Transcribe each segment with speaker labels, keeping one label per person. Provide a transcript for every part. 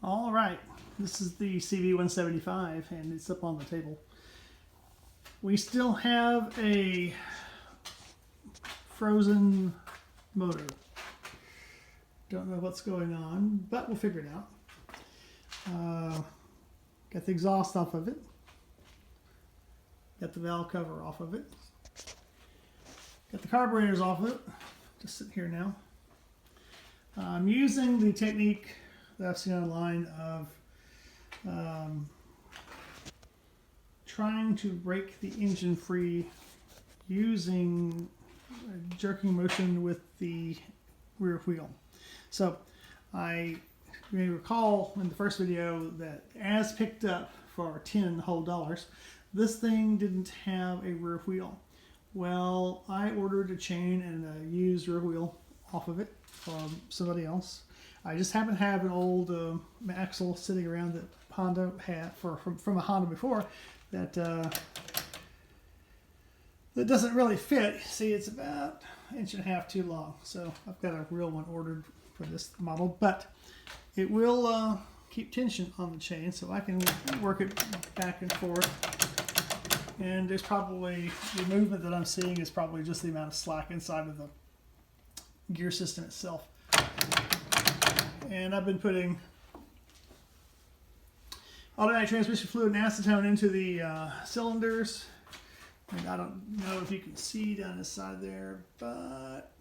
Speaker 1: All right, this is the CB175 and it's up on the table. We still have a frozen motor. Don't know what's going on, but we'll figure it out. Got the exhaust off of it. Got the valve cover off of it. Got the carburetors off of it. Just sitting here now. I'm using the technique that I've seen online of trying to break the engine free using a jerking motion with the rear wheel. So you may recall in the first video that as picked up for $10 whole, this thing didn't have a rear wheel. Well, I ordered a chain and a used rear wheel off of it from somebody else. I just happen to have an old axle sitting around that Honda had from a Honda before that that doesn't really fit. See, it's about 1.5 inches too long, so I've got a real one ordered for this model, but it will keep tension on the chain, so I can work it back and forth. And there's probably, the movement that I'm seeing is probably just the amount of slack inside of the gear system itself. And I've been putting automatic transmission fluid and acetone into the cylinders. And I don't know if you can see down this side there, but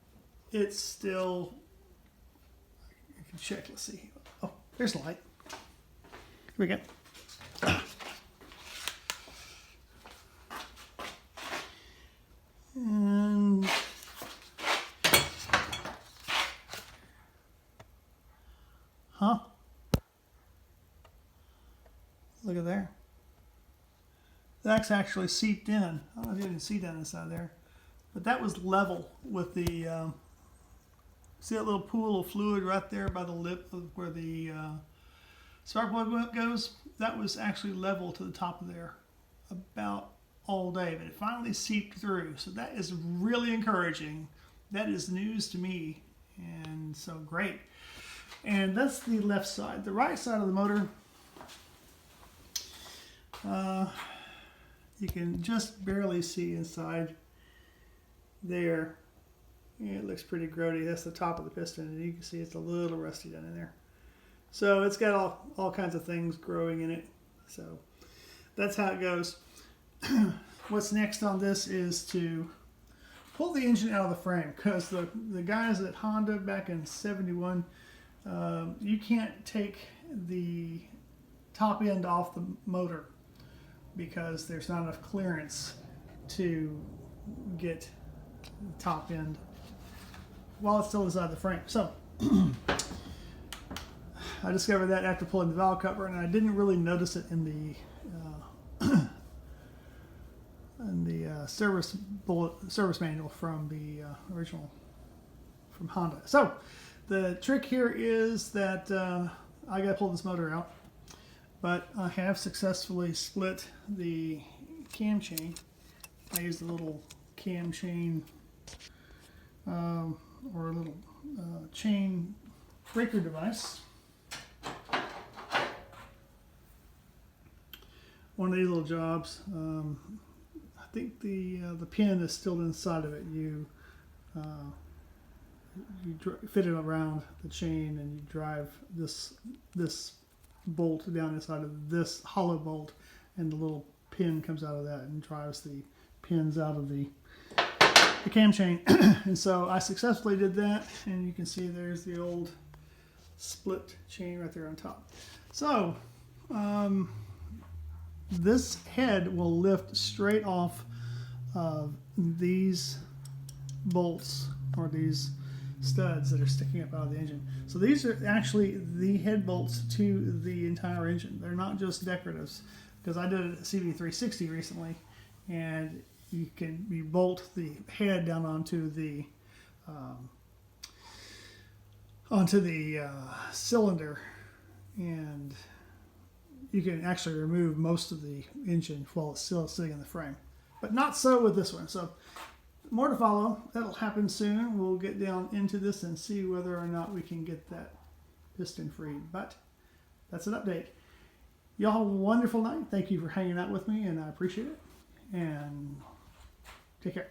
Speaker 1: it's still, you can check, let's see. Oh, there's the light. Here we go. And look at there. That's actually seeped in. I don't know if you can see down inside there, but that was level with the. See that little pool of fluid right there by the lip of where the spark plug goes? That was actually level to the top of there about all day, but it finally seeped through. So that is really encouraging. That is news to me, and so great. And that's the left side. The right side of the motor, you can just barely see inside there. Yeah, it looks pretty grody. That's the top of the piston, and you can see it's a little rusty down in there. So it's got all kinds of things growing in it. So that's how it goes. What's next on this is to pull the engine out of the frame, because the guys at Honda back in '71, you can't take the top end off the motor because there's not enough clearance to get the top end while it's still inside the frame. So I discovered that after pulling the valve cover, and I didn't really notice it in the service manual from the original from Honda. So the trick here is that I got to pull this motor out, but I have successfully split the cam chain. I used a little cam chain or a little chain breaker device. One of these little jobs. I think the pin is still inside of it. You fit it around the chain, and you drive this bolt down inside of this hollow bolt, and the little pin comes out of that and drives the pins out of the cam chain. And so I successfully did that, and you can see there's the old split chain right there on top. So this head will lift straight off of these bolts, or these studs that are sticking up out of the engine. So these are actually the head bolts to the entire engine. They're not just decoratives, because I did a CB360 recently, and you bolt the head down onto the cylinder, and you can actually remove most of the engine while it's still sitting in the frame. But not so with this one. So more to follow. That'll happen soon. We'll get down into this and see whether or not we can get that piston free. But that's an update. Y'all have a wonderful night. Thank you for hanging out with me, and I appreciate it. And take care.